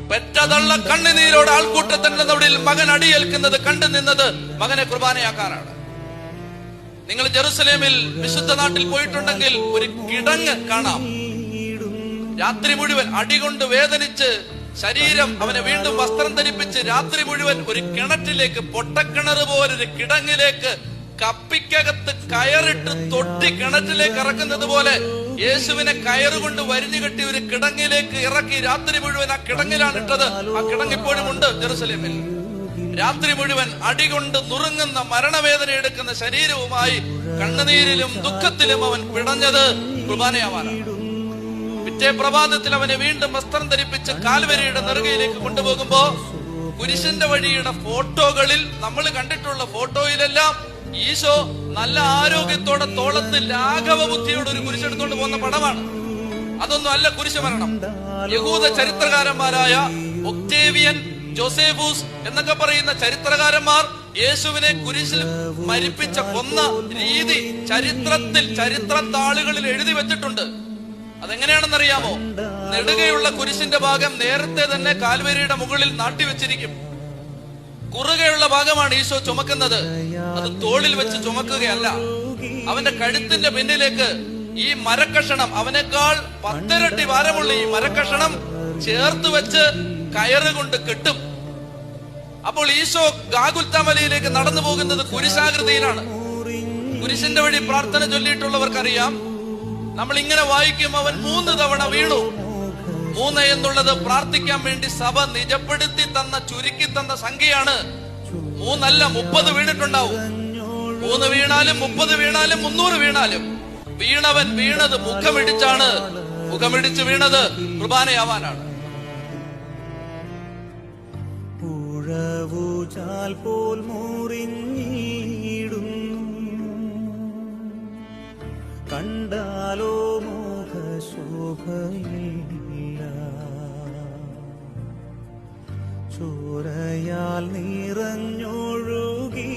പെറ്റതള്ള കണ്ണുനീരോട് ആൾക്കൂട്ടത്തിന്റെ നടുവിൽ മകൻ അടിയേൽക്കുന്നത് കണ്ടു നിന്നത് മകനെ കുർബാനയാക്കാനാണ്. നിങ്ങൾ ജെറുസലേമിൽ വിശുദ്ധ നാട്ടിൽ പോയിട്ടുണ്ടെങ്കിൽ ഒരു കിടങ്ങ് കാണാം. രാത്രി മുഴുവൻ അടികൊണ്ട് വേദനിച്ച് ശരീരം അവനെ വീണ്ടും വസ്ത്രം ധരിപ്പിച്ച് രാത്രി മുഴുവൻ ഒരു കിണറ്റിലേക്ക്, പൊട്ടക്കിണറ് പോലൊരു കിടങ്ങിലേക്ക് കപ്പിക്കകത്ത് കയറിട്ട് തൊട്ടി കിണറ്റിലേക്ക് ഇറക്കുന്നത് പോലെ യേശുവിനെ കയറുകൊണ്ട് വരിഞ്ഞു കെട്ടി ഒരു കിടങ്ങിലേക്ക് ഇറക്കി രാത്രി മുഴുവൻ ആ കിടങ്ങിലാണ് ഇട്ടത്. ആ കിടങ്ങിപ്പോഴും ഉണ്ട് ജെറുസലേമിൽ. രാത്രി മുഴുവൻ അടികൊണ്ട് നുറുങ്ങുന്ന മരണവേദന എടുക്കുന്ന ശരീരവുമായി കണ്ണുനീരിലും ദുഃഖത്തിലും അവൻ പിടഞ്ഞത് കുർബാനയാവാനാണ്. പിറ്റേ പ്രഭാതത്തിൽ അവനെ വീണ്ടും വസ്ത്രം ധരിപ്പിച്ച് കാൽവരിയുടെ നെറുകയിലേക്ക് കൊണ്ടുപോകുമ്പോ കുരിശിന്റെ വഴിയുടെ ഫോട്ടോകളിൽ നമ്മൾ കണ്ടിട്ടുള്ള ഫോട്ടോയിലെല്ലാം ഈശോ നല്ല ആരോഗ്യത്തോടെ തോളത്ത് ലാഘവ ബുദ്ധിയോട് ഒരു കുരിശെടുത്തോണ്ട് പോകുന്ന പടമാണ്. അതൊന്നും അല്ല കുരിശ് മരണം. യഹൂദ ചരിത്രകാരന്മാരായ ഒക്ടേവിയൻ, ജോസേഫൂസ് എന്നൊക്കെ പറയുന്ന ചരിത്രകാരന്മാർ യേശുവിനെ കുരിശിൽ മരിപ്പിച്ച കൊന്ന രീതി ചരിത്രത്താളുകളിൽ എഴുതി വെച്ചിട്ടുണ്ട്. അതെങ്ങനെയാണെന്നറിയാമോ? നെടുകയുള്ള കുരിശിന്റെ ഭാഗം നേരത്തെ തന്നെ കാൽവരിയുടെ മുകളിൽ നാട്ടിവെച്ചിരിക്കും. കുറുകയുള്ള ഭാഗമാണ് ഈശോ ചുമക്കുന്നത്. അത് തോളിൽ വെച്ച് ചുമക്കുകയല്ല. അവന്റെ കഴുത്തിന്റെ പിന്നിലേക്ക് ഈ മരക്കഷണം, അവനേക്കാൾ 10 ഇരട്ടി ഭാരമുള്ള ഈ മരക്കഷണം ചേർത്ത് വെച്ച് കയറുകൊണ്ട് കെട്ടും. അപ്പോൾ ഈശോ ഗാഗുൽത്താമലയിലേക്ക് നടന്നു പോകുന്നത് കുരിശാകൃതിയിലാണ്. കുരിശിന്റെ വഴി പ്രാർത്ഥന ചൊല്ലിയിട്ടുള്ളവർക്കറിയാം. നമ്മൾ ഇങ്ങനെ വായിക്കും, അവൻ 3 തവണ വീണു. 3 എന്നുള്ളത് പ്രാർത്ഥിക്കാൻ വേണ്ടി സഭ നിജപ്പെടുത്തി തന്ന, ചുരുക്കി തന്ന സംഖ്യയാണ്. 3 അല്ല, 30 വീണിട്ടുണ്ടാവും. 3 വീണാലും 30 വീണാലും 300 വീണാലും വീണവൻ വീണത് മുഖമിടിച്ചാണ്. മുഖമിടിച്ച് വീണത് കുർബാനയാവാനാണ്. ഉഴവുചാൽ പോൽ കണ്ടാലോ മോഹശോഭയില്ല, ചോരയാൽ നിറഞ്ഞൊഴുകി